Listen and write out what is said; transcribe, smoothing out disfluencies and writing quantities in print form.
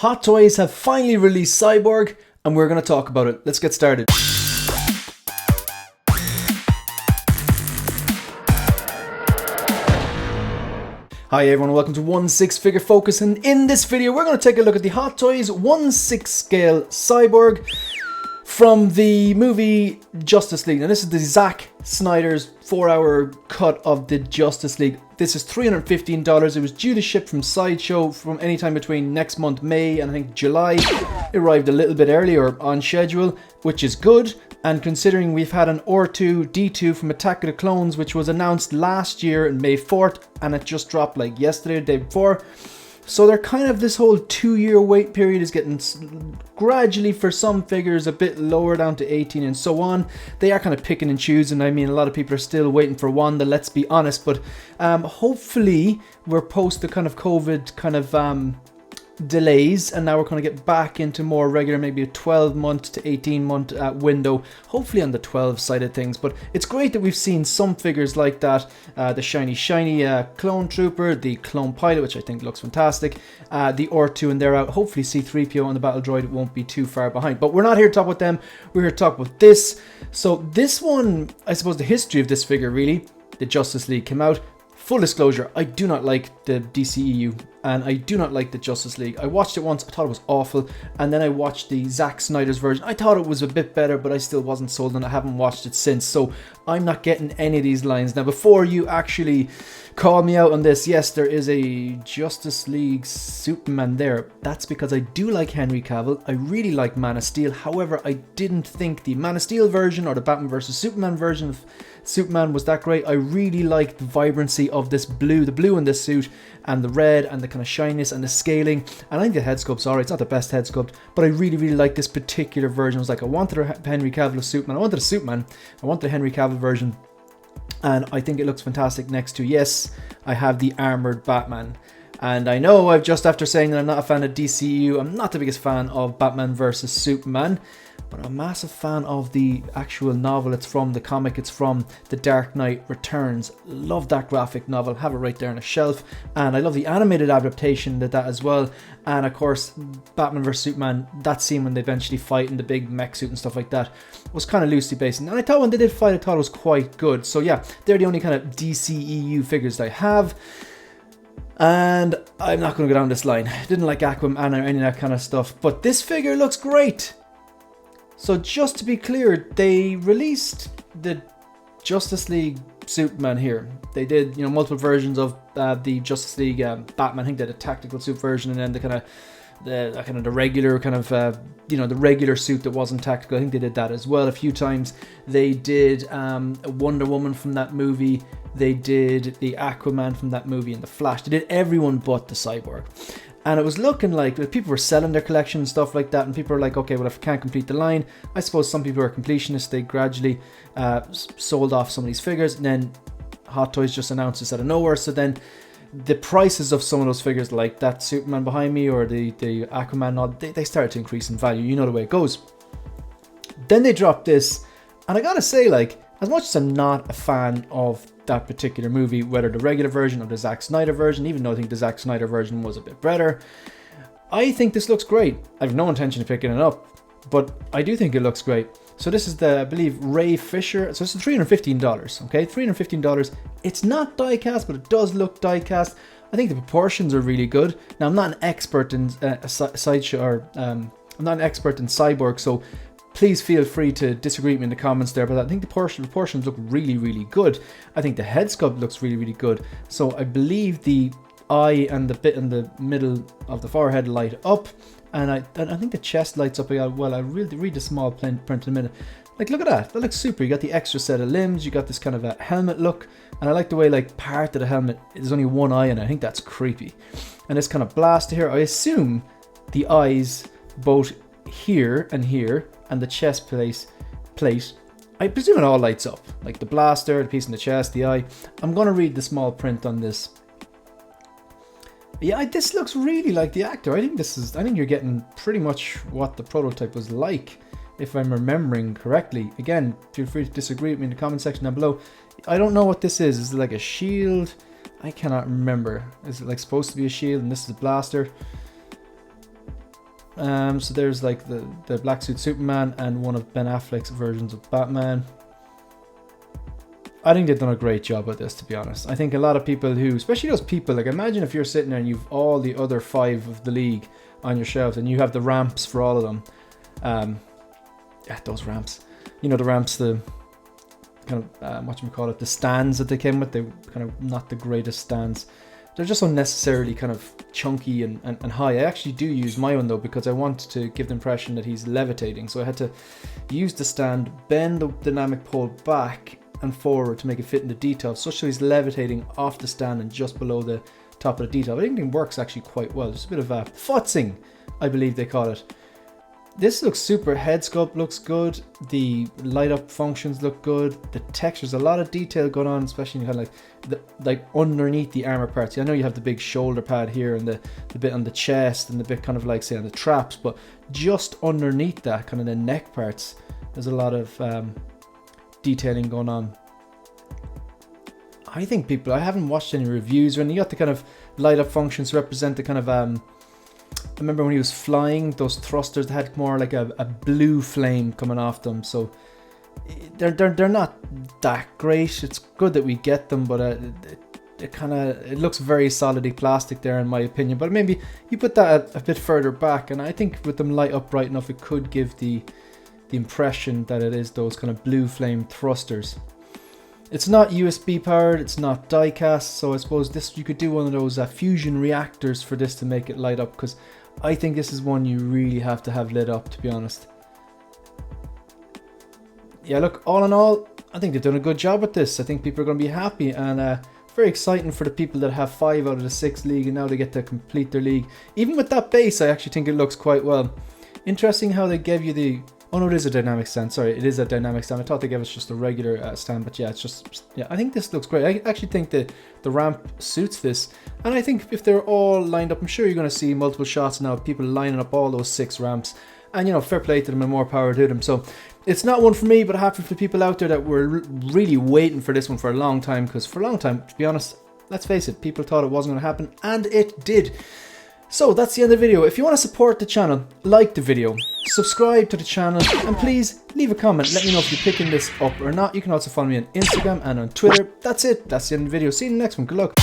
Hot Toys have finally released Cyborg, and we're going to talk about it. Let's get started. Hi everyone, welcome to 1/6 Figure Focus, and in this video we're going to take a look at the Hot Toys 1/6 scale Cyborg from the movie Justice League. Now this is the Zack Snyders 4-hour cut of the Justice League. This is $315. It was due to ship from Sideshow from anytime between next month, May, and I think July. It arrived a little bit earlier on schedule, which is good. And considering we've had an R2 Dceu from Attack of the Clones, which was announced last year on May 4th, and it just dropped like yesterday, the day before. So they're kind of, this whole 2-year wait period is getting gradually, for some figures, a bit lower down to 18 and so on. They are kind of picking and choosing. I mean, a lot of people are still waiting for Wanda, let's be honest. But hopefully we're post the kind of COVID kind of delays, and now we're going to get back into more regular, maybe a 12-month to 18-month window, hopefully on the 12 side of things. But it's great that we've seen some figures like that, the shiny clone trooper, the clone pilot, which I think looks fantastic, the R2, and they're out. Hopefully C-3PO and the battle droid won't be too far behind, but we're not here to talk about them, we're here to talk about this. So this one, I suppose the history of this figure, really, the Justice League came out. Full disclosure, I do not like the DCEU, and I do not like the Justice League. I watched it once, I thought it was awful, and then I watched the Zack Snyders version. I thought it was a bit better, but I still wasn't sold, and I haven't watched it since, so I'm not getting any of these lines. Now, before you actually call me out on this, yes, there is a Justice League Superman there. That's because I do like Henry Cavill. I really like Man of Steel. However, I didn't think the Man of Steel version or the Batman vs Superman version of Superman was that great. I really liked the vibrancy of this blue, the blue in this suit, and the red, and the kind of shyness and the scaling. And I think the head sculpt's alright. It's not the best head sculpt, but I really like this particular version. I was like, I wanted a Henry Cavill of Superman. I wanted a Superman. I wanted a Henry Cavill version. And I think it looks fantastic next to, yes, I have the armored Batman. And I know I've just, after saying that I'm not a fan of DCEU, I'm not the biggest fan of Batman vs Superman, but I'm a massive fan of the actual novel it's from, the comic it's from, The Dark Knight Returns. Love that graphic novel, have it right there on a shelf. And I love the animated adaptation of that as well. And of course, Batman vs Superman, that scene when they eventually fight in the big mech suit and stuff like that, was kind of loosely based. And I thought when they did fight, I thought it was quite good. So yeah, they're the only kind of DCEU figures that I have. And I'm not going to go down this line. Didn't like Aquaman or any of that kind of stuff. But this figure looks great. So just to be clear, they released the Justice League Superman here. They did, you know, multiple versions of the Justice League Batman. I think they had a tactical suit version, and then the regular kind of you know, the regular suit that wasn't tactical. I think they did that as well a few times. They did Wonder Woman from that movie. They did the Aquaman from that movie, and the Flash. They did everyone but the Cyborg. And it was looking like people were selling their collection and stuff like that, and people were like, okay, well, if I can't complete the line, I suppose some people are completionists. They gradually sold off some of these figures, and then Hot Toys just announced this out of nowhere. So then the prices of some of those figures, like that Superman behind me or the Aquaman, they started to increase in value. You know the way it goes. Then they dropped this, and I gotta say, like, as much as I'm not a fan of that particular movie, whether the regular version or the Zack Snyder version, even though I think the Zack Snyder version was a bit better, I think this looks great. I have no intention of picking it up, but I do think it looks great. So this is the, I believe, Ray Fisher. So it's $315, okay? $315. It's not die-cast, but it does look die-cast. I think the proportions are really good. Now, I'm not an expert in Sideshow, or I'm not an expert in Cyborg, so please feel free to disagree with me in the comments there, but I think the proportions look really good. I think the head sculpt looks really good. So I believe the eye and the bit in the middle of the forehead light up, and I think the chest lights up well. I'll read the small print in a minute. Like, look at that. That looks super. You got the extra set of limbs. You got this kind of a helmet look, and I like the way, like, part of the helmet is only one eye, and I think that's creepy. And this kind of blaster here, I assume the eyes both here and here, and the chest plate, I presume it all lights up, like the blaster, the piece in the chest, the eye. I'm going to read the small print on this. Yeah, this looks really like the actor. I think you're getting pretty much what the prototype was like, if I'm remembering correctly. Again, feel free to disagree with me in the comment section down below. I don't know what this is. Is it like a shield? I cannot remember. Is it like supposed to be a shield and this is a blaster? So there's like the black suit Superman and one of Ben Affleck's versions of Batman. I think they've done a great job with this, to be honest. I think a lot of people who, especially those people, like imagine if you're sitting there and you've all the other 5 of the league on your shelves and you have the ramps for all of them. Yeah, those ramps. You know, the ramps, the kind of, whatchamacallit, the stands that they came with, they were kind of not the greatest stands. They're just unnecessarily kind of chunky and high. I actually do use my one though because I want to give the impression that he's levitating. So I had to use the stand, bend the dynamic pole back and forward to make it fit in the detail, such that he's levitating off the stand and just below the top of the detail. I think it works actually quite well. Just a bit of futzing, I believe they call it. This looks super. Head sculpt looks good. The light up functions look good. The textures, a lot of detail going on, especially kind of like underneath the armor parts. I know you have the big shoulder pad here and the bit on the chest and the bit kind of like say on the traps, but just underneath that, kind of the neck parts, there's a lot of detailing going on. I think people, I haven't watched any reviews or anything. You got the kind of light up functions represent the kind of I remember when he was flying, those thrusters that had more like a blue flame coming off them. So they're not that great. It's good that we get them, but it looks very solidly plastic there in my opinion. But maybe you put that a bit further back, and I think with them light up bright enough, it could give the impression that it is those kind of blue flame thrusters. It's not USB powered, it's not die cast, so I suppose this, you could do one of those fusion reactors for this to make it light up, because I think this is one you really have to have lit up, to be honest. Yeah, look, all in all, I think they've done a good job with this. I think people are going to be happy, and very exciting for the people that have 5 out of the 6 league and now they get to complete their league. Even with that base, I actually think it looks quite well. Interesting how they gave you the... Oh no, it is a dynamic stand. Sorry, it is a dynamic stand. I thought they gave us just a regular stand, but yeah, it's just... Yeah, I think this looks great. I actually think that the ramp suits this. And I think if they're all lined up, I'm sure you're going to see multiple shots now of people lining up all those 6 ramps. And, you know, fair play to them and more power to them. So, it's not one for me, but happy for the people out there that were really waiting for this one for a long time. Because for a long time, to be honest, let's face it, people thought it wasn't going to happen. And it did. So, that's the end of the video. If you want to support the channel, like the video, subscribe to the channel, and please leave a comment. Let me know if you're picking this up or not. You can also follow me on Instagram and on Twitter. That's it. That's the end of the video. See you in the next one. Good luck.